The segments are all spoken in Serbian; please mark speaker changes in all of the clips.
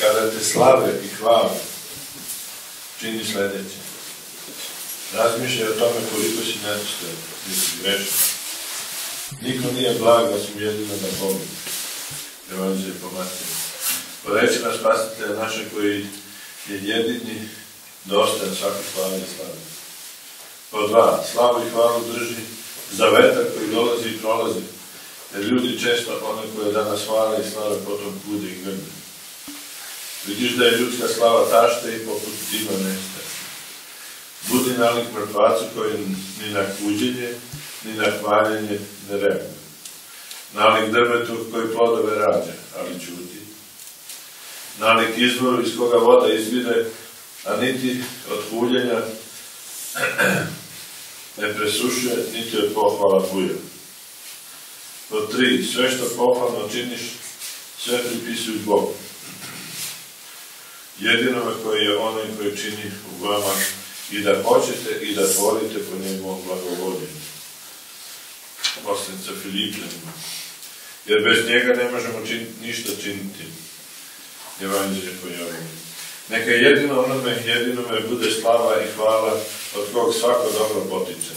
Speaker 1: kada te slave i hvale, čini sledeće. Razmišljaj o tome koliko si nedostojan, nisi grešan. Niko nije blag, osim jedino na Bogu. Evanđelje po Mateju. Po rečima Spasitelja naše koji je jedini dostojan svake hvale i slave. Po 2. Slavu i hvalu drži za vetar koji dolazi i prolazi, jer ljudi često one koje danas hvale i slave potom kude i grbe. Vidiš da je ljudska slava tašta i poput dima nestaje. Budi nalik mrtvacu koji ni na kuđenje, ni na hvaljenje ne reaguje. Nalik drvetu koji plodove rađa, ali ćuti. Nalik izvoru iz koga voda izvire, a niti od huljenja ne presušuje, niti od pohvala buja. Pod 3. Sve što pohvalno činiš, sve pripisuj Bogu. Jedinome koji je onaj koji čini u vama i da hoćete i da tvorite po njegovom blagovoljenju. Poslanica Filipljanima. Jer bez njega ne možemo ništa činiti. Evanđelje po Jovanu. Neka jedinome bude slava i hvala od kog svako dobro potiče.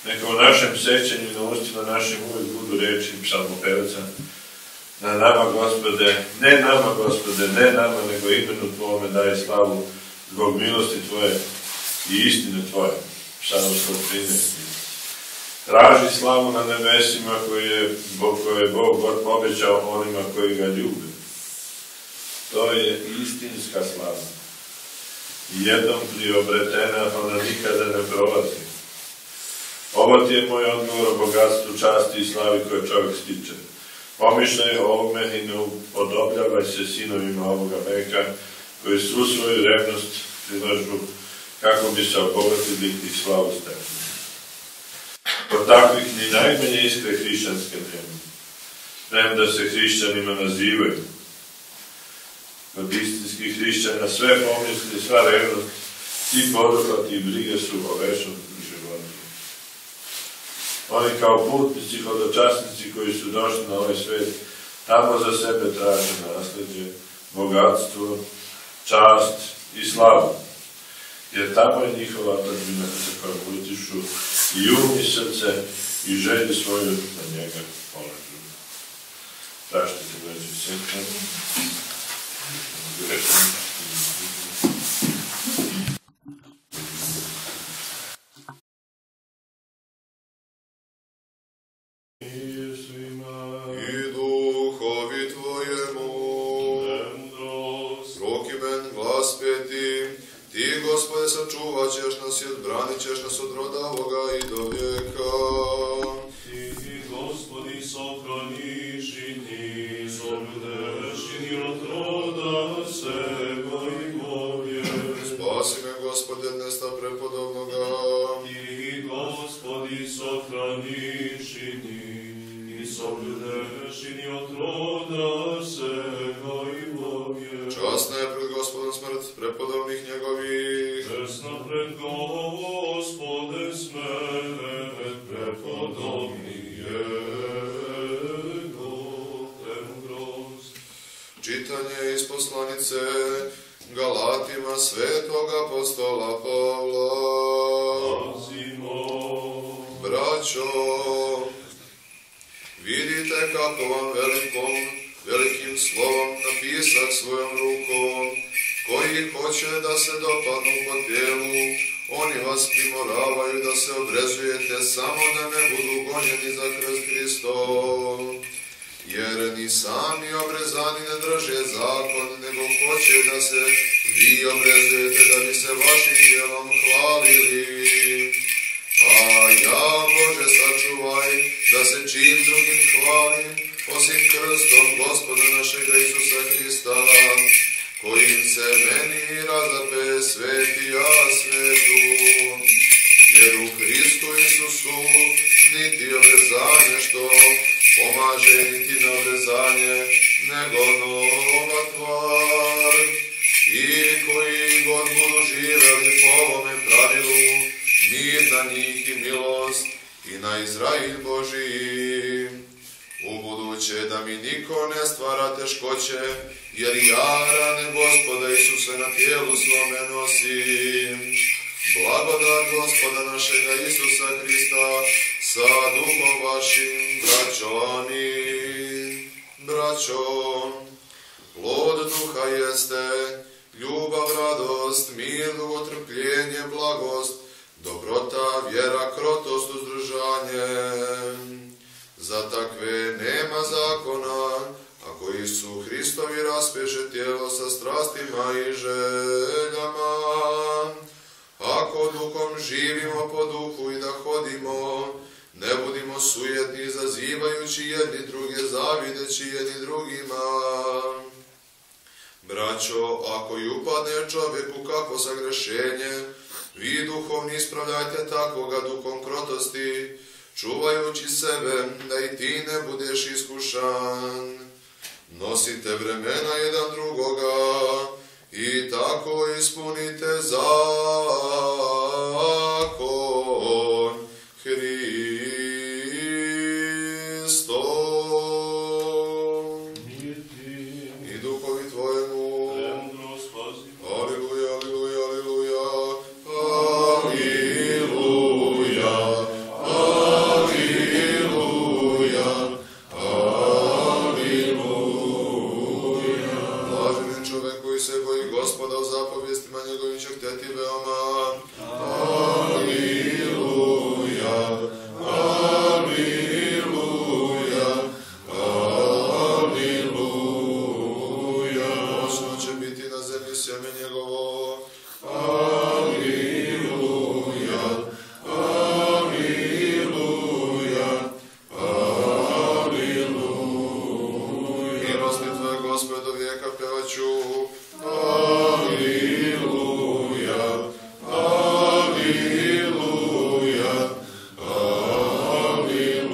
Speaker 1: Neka u našem sećanju i na ustima našim uvijek budu reči psalmopevaca: na nama, Gospode, ne nama, nego imenu Tvome daje slavu zbog milosti Tvoje i istine Tvoje. Psalm 113. Traži slavu na nebesima koje je Bog obećao onima koji ga ljube. To je istinska slava. Jednom priobretena, ona nikada ne prolazi. Ovo ti je moj odgovor o bogatstvu, časti i slavi koje čovjek stiče. Pomišljaj o ovome i ne upodobljavaj se sinovima ovoga veka, koji svu svoju revnost prilažu kako bi se obogatili i slavu stekli. Od takvih ni najmanje iskre hrišćanske nema. Premda se hrišćanima nazivaju. Od istinskih hrišćana sve pomisli, sva revnost, svi poduhvati i brige su o večnom životu. Oni kao putnici, hodočasnici koji su došli na ovaj svet, tamo za sebe traže nasleđe, bogatstvo, čast i slavu. Jer tamo je njihova otadžbina za koju utišu i um i srce i želju svoju na njega polažu. Tražite, braći i sestre.
Speaker 2: I duhovi Tvojemu, roki men glas peti, Ti, Gospode, sačuvat ćeš nas i odbranit ćeš nas od roda ovoga i do vijeka.
Speaker 3: Ti, Gospodi, sahraniš i Ti, sobludeš i od roda seba i Bogje.
Speaker 2: Spasi me, Gospode, od nesta prepodobnoga.
Speaker 3: Ti, Gospodi, sahraniš i Ti, sobludeš i od roda seba i Bogje.
Speaker 2: Časna je pred Gospodom smrt prepodobnih njegovih.
Speaker 3: Česna pred Gospode smrt prepodobnih
Speaker 2: Čitanje iz poslanice Galatima svetog apostola Pavla.
Speaker 3: Pazimo.
Speaker 2: Braćo, vidite kako vam velikim slovom napisak svojom rukom, koji hoće da se dopadnu po tijelu, oni vas primoravaju da se obrezujete samo da ne budu gonjeni za krst Hristov. Jer ni sami obrezani ne drže zakon, nego hoće da se vi obrezujete da bi se vašim djelom hvalili. A ja, Bože, sačuvaj da se čim drugim hvalim, osim krstom Gospoda našega Isusa Hrista, kojim se meni razape svetija svetu. Jer u Hristu Isusu niti obrezanje što pomaže, niti na obrezanje, nego nova tvar. I koji god budu živeli po ovome pravilu, mir na njih i milost i na Izrael Božiji. Ubuduće da mi niko ne stvara teškoće hoće, jer ja rane Gospoda Isuse na tijelu svome nosim. Blagodat Gospoda našega Isusa Hrista sa duhom vašim, braćo, amin. Braćo, plod duha jeste ljubav, radost, mir, dugotrpljenje, blagost, dobrota, vjera, krotost, uzdržanje. Za takve nema zakona, a koji su Hristovi raspeše tijelo sa strastima i željama. Ako duhom živimo po duhu i da hodimo, ne budimo sujetni, izazivajući jedni druge, zavideći jedni drugima. Braćo, ako i upadne čovjeku kako sagrešenje, vi duhom ispravljajte takvoga duhom krotosti, čuvajući sebe, da i ti ne budeš iskušan. Nosite vremena jedan drugoga i tako ispunite zakon Hristom. I duhovi tvojemu. Aleluja, aleluja, aleluja. Aleluja. Aleluja. Aleluja. Blažen čovek koji se boji Gospoda, u zapovjestima njegovim će htjeti veoma. Aleluja. Aleluja. Aleluja. Moćno će biti na zemlji sjeme njegovo. Aleluja. Aleluja. Aleluja. Milosti tvoje, Gospode, do vijeka pevaću. Aleluja. Aleluja. Aleluja.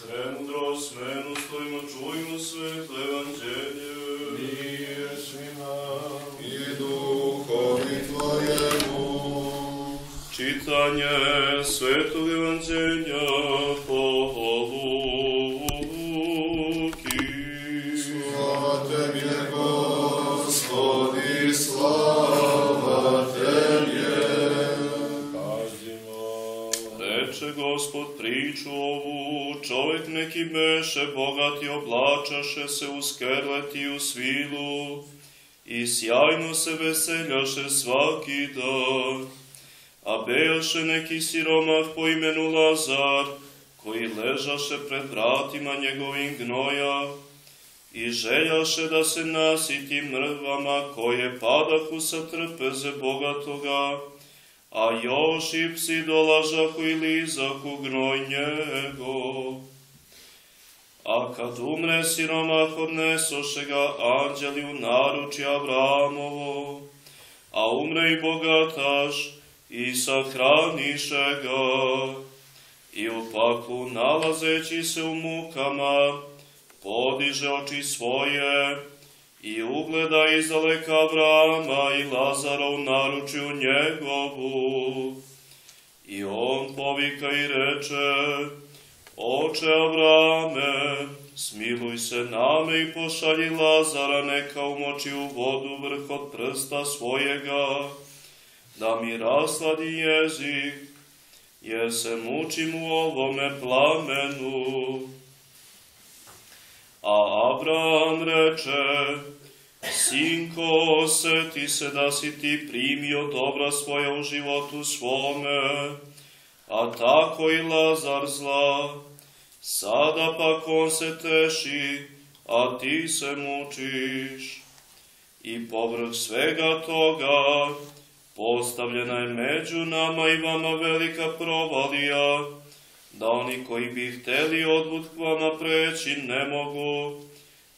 Speaker 3: Premudrost menu stojimo, čujmo svetlo evanđelje.
Speaker 1: Mir svima.
Speaker 2: I duhovi tvojemu.
Speaker 3: Čitanje svetog evanđelja po Luki.
Speaker 2: Slava Tebje, Gospodi, slava Tebje.
Speaker 1: Pazimo.
Speaker 3: Reče Gospod priču ovu, čovjek neki beše bogat i oblačaše se u skerlet i u svilu i sjajno se veseljaše svaki dan. A bejaše neki siromah po imenu Lazar, koji ležaše pred vratima njegovim gnoja i željaše da se nasiti mrvama koje padahu sa trpeze bogatoga, a još i psi dolažahu i lizahu gnoj njegov. A kad umre siromah, odnesoše ga anđeli u naručje Avramovo, a umre i bogataš i sahraniše ga. I u paklu, nalazeći se u mukama, podiže oči svoje i ugleda izdaleka Avrama i Lazara u naručju njegovu. I on povika i reče: Oče Avrame, smiluj se name i pošalji Lazara neka umoči u vodu vrh od prsta svojega, da mi rasladi jezik, jer se mučim u ovome plamenu. A Abraham reče: Sinko, seti se da si ti primio dobra svoja u životu svome, a tako i Lazar zla. Sada pak on se teši, a ti se mučiš. I povrh svega toga postavljena je među nama i vama velika provalija, da oni koji bi hteli odvud k vama preći ne mogu,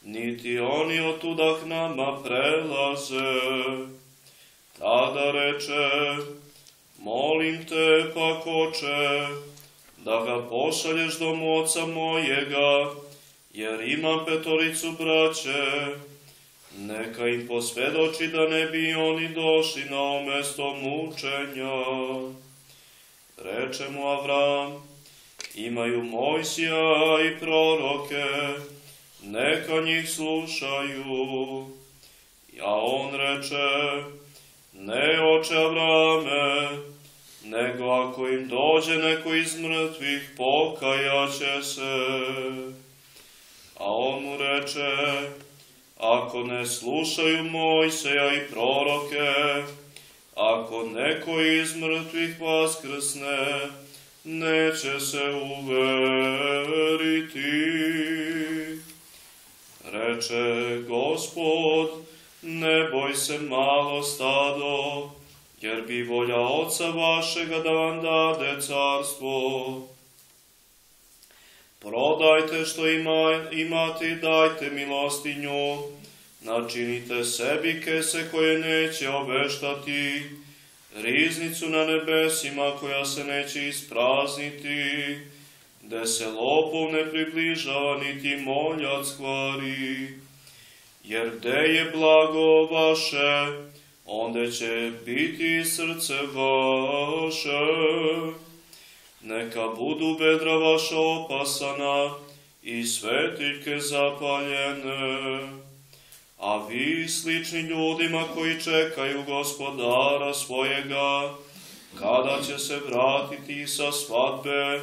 Speaker 3: niti oni otuda k nama prelaze. Tada reče: Molim te, pak oče, da ga pošalješ do oca mojega, jer imam 5 braće, neka im posvjedoči da ne bi oni došli na ovo mesto mučenja. Reče mu Avram: imaju Mojsija i proroke, neka njih slušaju. A on reče, ne oče Avrame, nego ako im dođe neko iz mrtvih, pokajaće se. A on mu reče, ako ne slušaju Mojsija i proroke, ako neko iz mrtvih vaskrsne, neće se uveriti. Reče Gospod, ne boj se malo stado, jer bi volja Oca vašega da vam dade carstvo. Prodajte što imate i dajte milostinju, načinite sebi kese koje neće obeštati, riznicu na nebesima koja se neće isprazniti, gde se lopov ne približava niti moljac kvari. Jer gde je blago vaše, onda će biti srce vaše. Neka budu bedra vaša opasana i svetiljke zapaljene. A vi, slični ljudima koji čekaju Gospodara svojega, kada će se vratiti sa svadbe,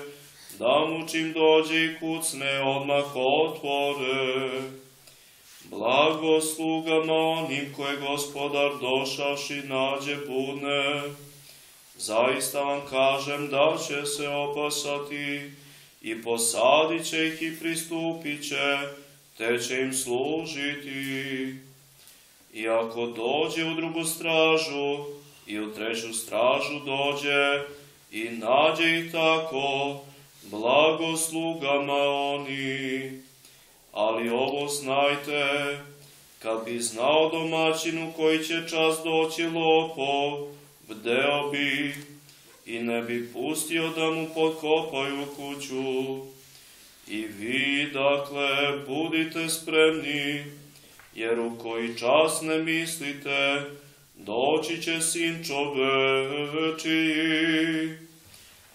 Speaker 3: da mu čim dođe i kucne odmah otvore. Blagoslugama onim koje Gospodar došavši nađe budne, zaista vam kažem da će se opasati i posadit će ih i pristupit će, te će im služiti. I ako dođe u drugu stražu i u treću stražu dođe i nađe ih tako, blagoslugama oni. Ali ovo znajte, kad bi znao domaćinu koji će čas doći lopov, bdeo bi i ne bi pustio da mu potkopaju kuću. I vi, dakle, budite spremni, jer u koji čas ne mislite, doći će Sin čovečiji.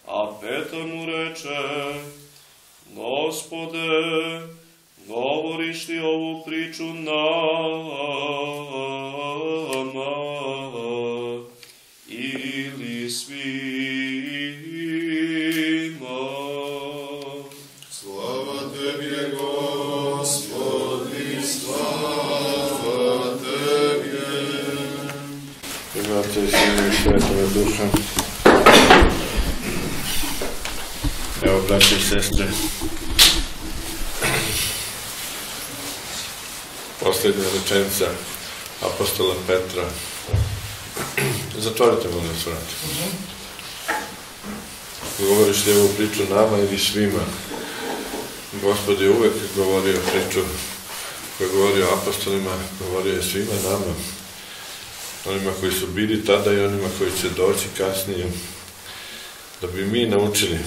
Speaker 3: A Petar mu reče, Gospode, govoriš li ovu priču nama ili svima?
Speaker 2: Slava Tebi, Gospodi, slava Tebi.
Speaker 1: Imate i Sina i Svetove Duša. Evo, braći i sestre, posljednja rečenica apostola Petra. Zatvorite, molim vas, vrati. Govoriš li ovu priču nama ili svima? Gospod je uvek govorio priču koju je govorio apostolima, govorio je svima nama. Onima koji su bili tada i onima koji će doći kasnije, da bi mi naučili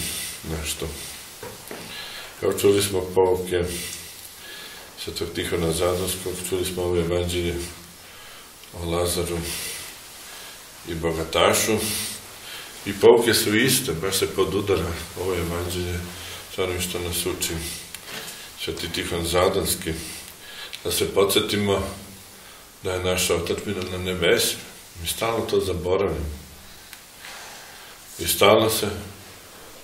Speaker 1: nešto. Kao čuli smo pouke Svetog Tihona Zadonskog, čuli smo ovo evanđelje o Lazaru i bogatašu i pouke su iste, baš se podudara ovo evanđelje sa onim što nas uči Sveti Tihon Zadonski, da se podsjetimo da je naša otadžbina na nebesi. Mi stalno to zaboravimo i stalno se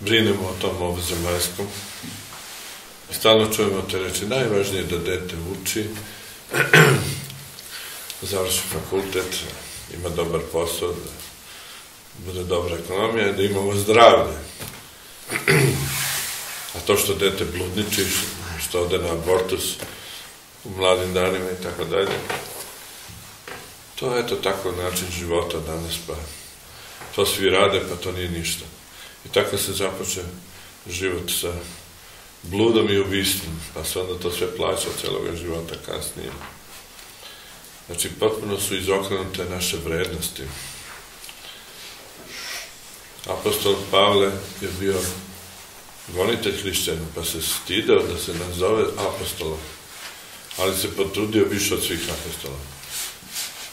Speaker 1: brinemo o tom ovozemaljskom i stalno čujemo te reči. Najvažnije je da dete uči, završi fakultet, ima dobar posao, da bude dobra ekonomija i da imamo zdravlje. A to što dete bludniči, što ode na abortus u mladim danima i tako dalje, to je tako način života danas, pa to svi rade, pa to nije ništa. I tako se započe život sa bludom i ubistvom, pa se onda to sve plaća celoga života kasnije. Znači, potpuno su izokrenute naše vrednosti. Apostol Pavle je bio gonitelj hrišćana, pa se stideo da se nazove apostolom, ali se potrudio više od svih apostola.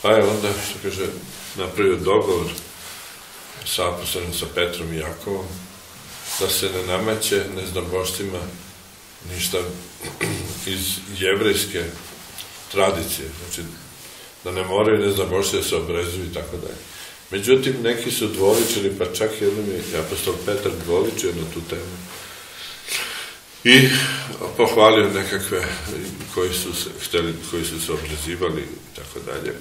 Speaker 1: Pa je onda, što kaže, napravio dogovor sa apostolom, sa Petrom i Jakovom, da se ne nameće neznaboštvima ništa iz jevrejske tradicije, znači da ne moraju neznaboštvije da se obrezuju i tako dalje. Međutim, neki su dvoličili, pa čak jednom je apostol Petar dvoličio na tu temu i pohvalio nekakve koji su se obrezivali i tako dalje.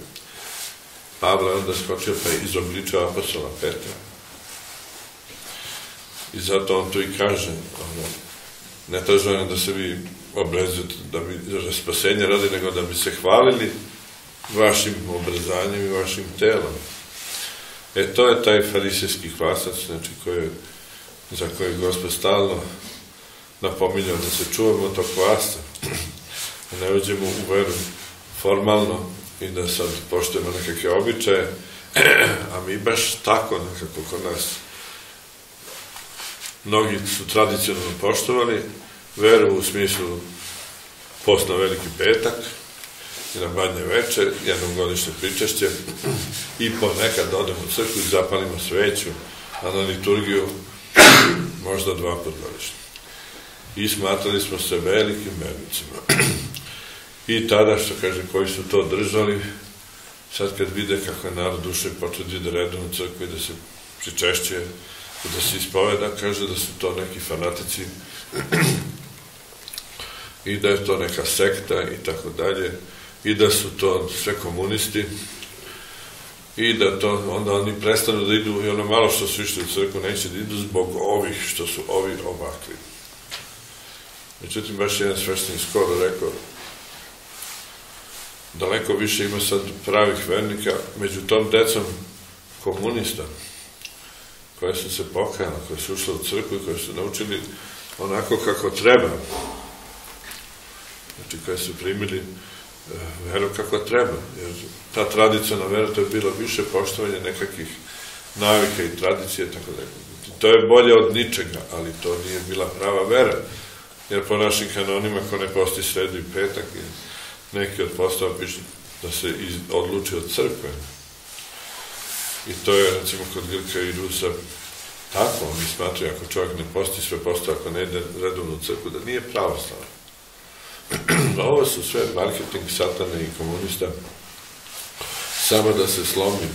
Speaker 1: Pavle onda skočio pa je izobličao apostola Petra. I zato on tu i kaže, ne tražuje da se vi obrezujete da bi za spasenje radi, nego da bi se hvalili vašim obrezanjem i vašim telom. To je taj farisejski kvasac, znači za koji Gospod stalno napominjao da se čuvamo tog kvasca, da ne uđemo u veru formalno i da sad poštujemo nekakve običaje, a mi baš tako nekako kod nas. Mnogi su tradicionalno poštovali veru u smislu post na Veliki petak i na Badnje večer, jednom godišnje pričešće i ponekad odemo u crkvu i zapalimo sveću, a na liturgiju možda 2 puta godišnje. I smatrali smo se velikim vernicima. I tada, što kaže, koji su to držali, sad kad vide kako je narod duše počeo da ide redom u crkvu i da se pričešćuje, da se ispoveda, kaže da su to neki fanatici i da je to neka sekta i tako dalje, i da su to sve komunisti i da to onda oni prestanu da idu i ono malo što su išli u crkvu neće da idu zbog ovih što su ovi ovakvi. Međutim, baš jedan sveštenik skoro rekao, daleko više ima sad pravih vernika među tom decom komunista koje su se pokajale, koje su ušle u crkvu i koje su naučili onako kako treba. Znači, koje su primili veru kako treba. Jer ta tradicionalna vera, to je bilo više poštovanje nekakvih navika i tradicije, tako da. To je bolje od ničega, ali to nije bila prava vera. Jer po našim kanonima, ko ne posti sredu i petak, neki od postava piše da se odluči od crkve. I to je, recimo, kod Grka i Rusa tako, oni smatruju, ako čovjek ne posti sve postava, ako ne ide redovno u crkvu, da nije pravoslavan. Ovo su sve marketing satane i komunista, samo da se slomi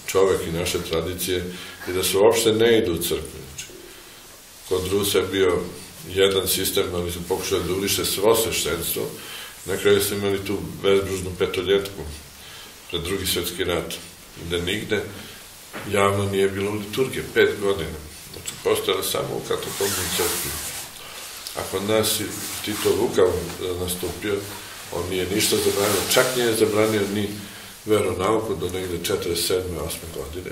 Speaker 1: čovjek i naše tradicije i da se uopšte ne idu u crkvu. Kod Rusa je bio jedan sistem, ali su pokušali da uliše svo sveštenstvo. Na kraju su imali tu bezbružnu petoljetku pred Drugi svjetski rat, gde nigde javno nije bilo liturgije, 5 godina. Znači, postojala samo u katakombnoj crkvi. A kod nas Tito Lukav nastupio, on nije ništa zabranio, čak nije zabranio ni veronauku do negde 47. 8. godine.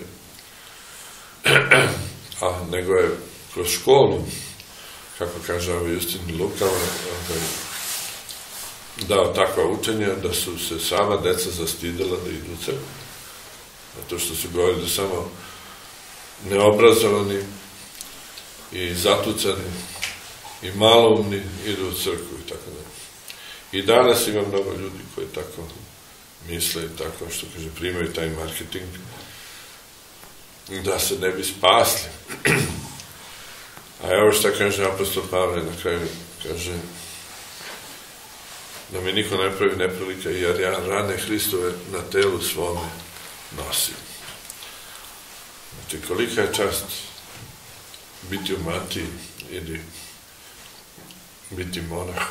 Speaker 1: A nego je kroz školu, kako kaže Justin Lukav, dao takva učenja da su se sama deca zastidela da idu u crkvu. Zato što su govorili da samo neobrazovani i zatucani i maloumni idu u crkvu i tako da. I danas ima mnogo ljudi koji tako misle i tako, što kaže, primaju taj marketing da se ne bi spasli. A evo šta kaže apostol Pavle na kraju, kaže da mi niko ne pravi neprilika, jer ja rane Hristove na telu svome nosim. Znači, kolika je čast biti u mantiji ili biti monah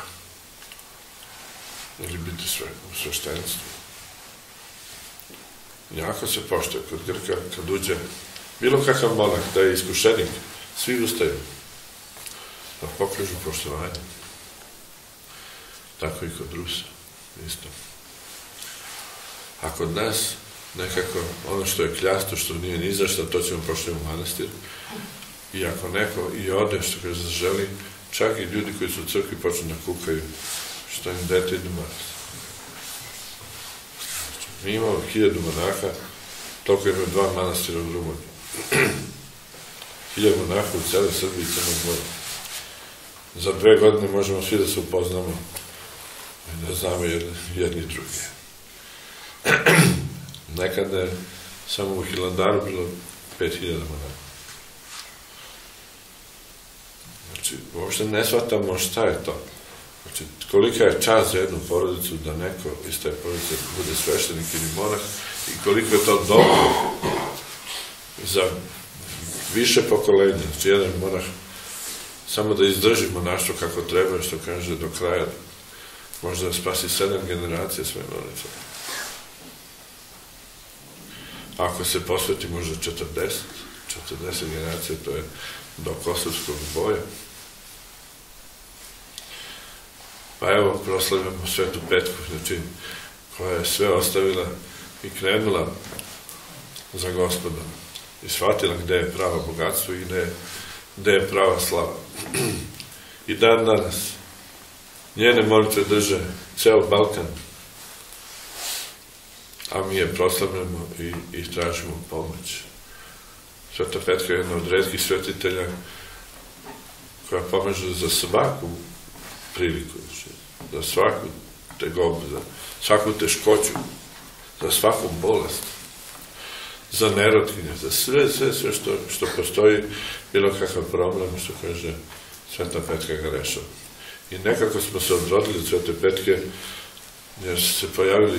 Speaker 1: ili biti u sveštenstvu. Jako se poštuje kod Grka, kad uđe bilo kakav monah, da je iskušenik, svi ustaju da pokažu poštovanje. Tako i kod Rusa, isto. A kod nas, nekako, ono što je kljasto, što nije ni zašto, to ćemo pošli u manastir. I ako neko i ode, što kaže zaželi, čak i ljudi koji su u crkvi počnu da kukaju, što im dete idu manastir. Mi imamo 1000 monaha, toliko imaju 2 manastira u Rumuniji. 1000 monaha u celoj Srbiji i Crnoj Gori. Za 2 godine možemo svi da se upoznamo i da znamo jedni drugi. Nekada je samo u Hilandaru bilo 5000 monaha. Znači, uopšte ne shvatamo šta je to. Znači, kolika je čast za jednu porodicu da neko iz te porodice bude sveštenik ili monah i koliko je to dobro za više pokolenja. Znači, jedan monah samo da izdrži monaštvo kako treba, što kaže, do kraja, možda spasi 7 generacija svoje monahstva. Ako se posveti možda 40 generacija, to je do Kosovskog boja. Pa evo, proslavljamo Svetu Petku, znači, koja je sve ostavila i krenula za Gospoda i shvatila gde je pravo bogatstvo i gde je prava slava. I dan danas njene molitve drže ceo Balkan, a mi je proslavljamo i tražimo pomoć. Sveta Petka je jedna od retkih svetitelja koja pomaže za svaku priliku, za svaku tegobu, za svaku teškoću, za svaku bolest, za nerotkinje, za sve što postoji, bilo kakav problem, što kaže Sveta Petka ga rešava. I nekako smo se odrodili od Svete Petke, jer su se pojavili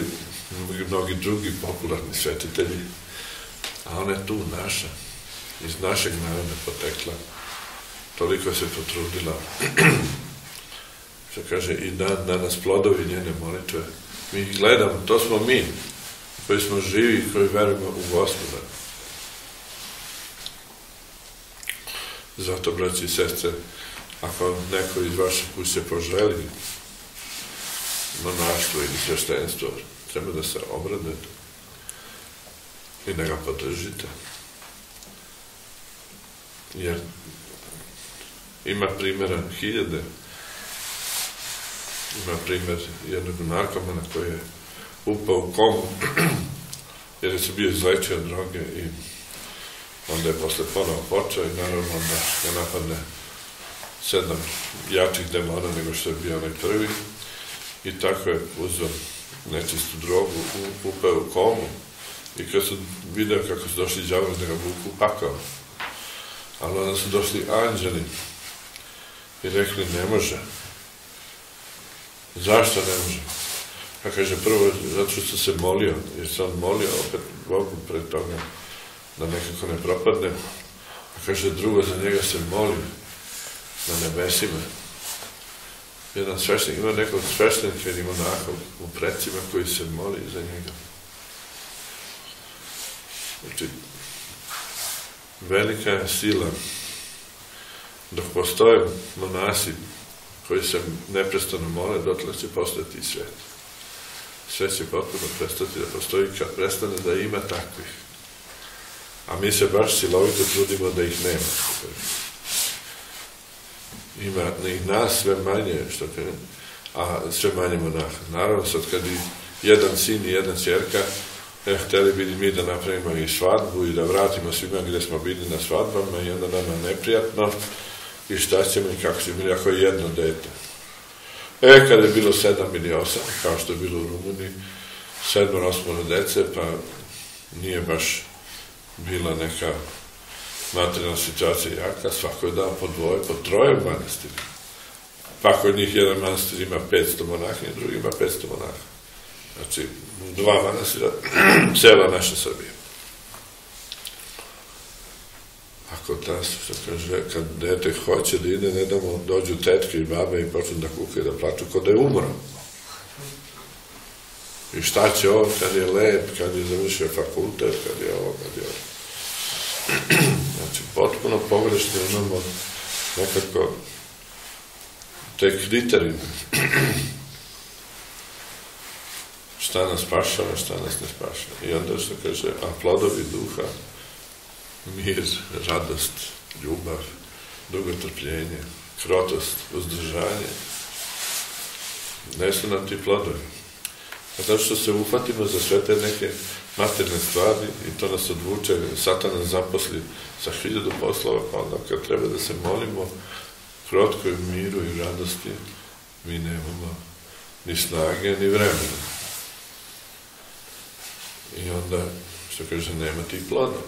Speaker 1: mnogi drugi popularni svetitelji, a ona je tu naša, iz našeg naroda potekla, toliko se potrudila, što kaže, i danas plodovi njene molitve, mi ih gledamo, to smo mi, koji smo živi, koji verujemo u Gospoda. Zato, braći i sestre, ako neko iz vaše kuće poželi monaštvo ili sveštenstvo, treba da se obradujete i da ga podržite. Jer ima primjera hiljade. Ima primjer jednog narkomana koji je upao u komu jer je se bio izlečio od droge i onda je posle ponovo počeo i naravno onda ga napadne 7 jačih demona nego što je bio onaj prvi i tako je uzeo nečistu drogu, upao u komu i kad su video kako su došli đavoli da ga vuku, pakao. Ali onda su došli anđeli i rekli ne može. Zašto ne može? Pa kaže, prvo, zato što se molio, jer se on molio opet Bogu pred toga da nekako ne propadne. Pa kaže, drugo, za njega se moli na nebesima. Jedan sveštenik, ima nekog sveštenika ili monaha u precima koji se moli za njega. Znači, velika je sila dok postoje monasi koji se neprestano mole, dotle će postojati i svet. Svet će potpuno prestati da postoji kad prestane da ima takvih. A mi se baš silovito trudimo da ih nema. Ima nas sve manje, a sve manje monaha. Naravno, sad kad i jedan sin i jedna ćerka, hteli bi mi da napravimo i svadbu i da vratimo svima gde smo bili na svadbama i onda nama neprijatno i šta ćemo i kako ćemo bili ako je jedno dete. Kad je bilo 7 ili 8, kao što je bilo u Rumuniji, 7-8 dece, pa nije baš bila neka materijalna situacija jaka, svako je dao po 2, po 3 manastira. Pa kod njih jedan manastir ima 500 monaha i drugi ima 500 monaha. Znači, 2 manastira, cela naša Srbija. Ako ta, što kaže, kad dete hoće da ide, ne da mu dođu tetke i babe i počnu da kukaju, da plaču, kod da je umro. I šta će on kad je lep, kad je završio fakultet, kad je ovo, kad je ovo. Znači, potpuno pogrešno imamo nekako te kriterije. Šta nas spašava, šta nas ne spašava. I onda što kaže, a plodovi duha, mir, radost, ljubav, dugotrpljenje, krotost, uzdržanje, ne su nam ti plodovi. A zato što se uhvatimo za sve te neke materne stvari i to nas odvuče, Satan nas zaposli sa 1000 poslova, pa onda kad treba da se molimo krotko i u miru i u radosti, mi nemamo ni snage, ni vremena. I onda, što kaže, nema tih plodova.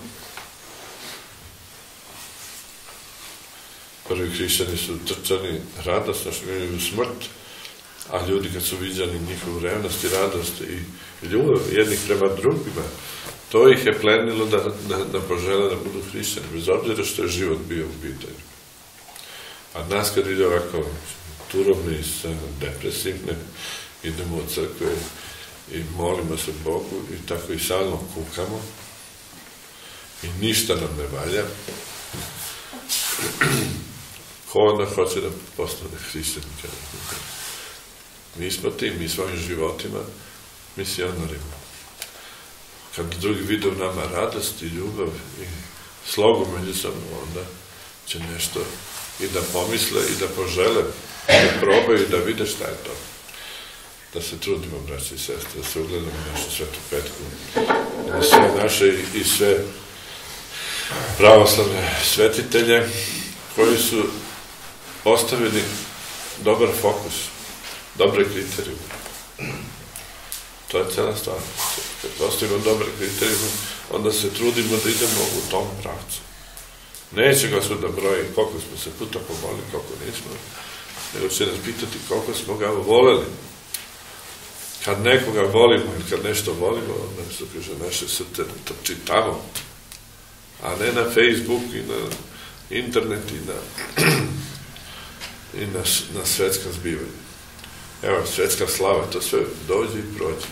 Speaker 1: Prvi hrišćani su trčani radosno šmijuju smrt, a ljudi kad su viđali njihovu revnost i radost i ljubav jednih prema drugima, to ih je plenilo da požele da budu hrišćani, bez obzira što je život bio u pitanju. A nas kad vidi ovako turobni, depresivne, idemo u crkve i molimo se Bogu i tako i salno kukamo i ništa nam ne valja. Ko onda hoće da postane hrišćanika? Mi smo ti, mi svojim životima misionarima. Kad drugi vide u nama radost i ljubav i slogu međusobno, onda će nešto i da pomisle i da požele, da probaju i da vide šta je to. Da se trudimo, braći i sestre, da se ugledamo našu svetu petku, da sve naše i sve pravoslavne svetitelje koji su postavili dobar fokus, dobre kriterijume. To je cela stvar. Kad postavimo dobre kriterijume, onda se trudimo da idemo u tom pravcu. Neće Gospod da broji koliko smo se puta pomolili, koliko nismo, nego će nas pitati koliko smo ga voleli. Kad nekoga volimo ili kad nešto volimo, onda što kaže, naše srce trči tamo, a ne na Facebook i na internet i na svetska zbivanja. Evo, svetska slava, to sve dođe i prođe.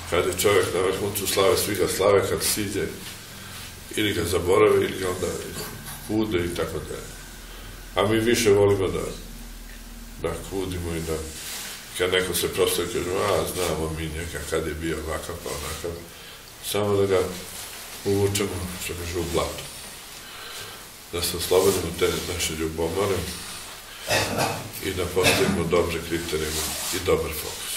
Speaker 1: Kad je čovjek na vrhuncu slave, svi ga slave, kad siđe, ili ga zaborave, ili ga onda kude i tako dalje. A mi više volimo da kudimo i da kad neko se prosto kaže, znamo mi njega kad je bio ovakav pa onakav, samo da ga uvučemo, što kaže, u blato. Da se oslobodimo te naše ljubomore i da postavimo dobre kriterije i dobar fokus.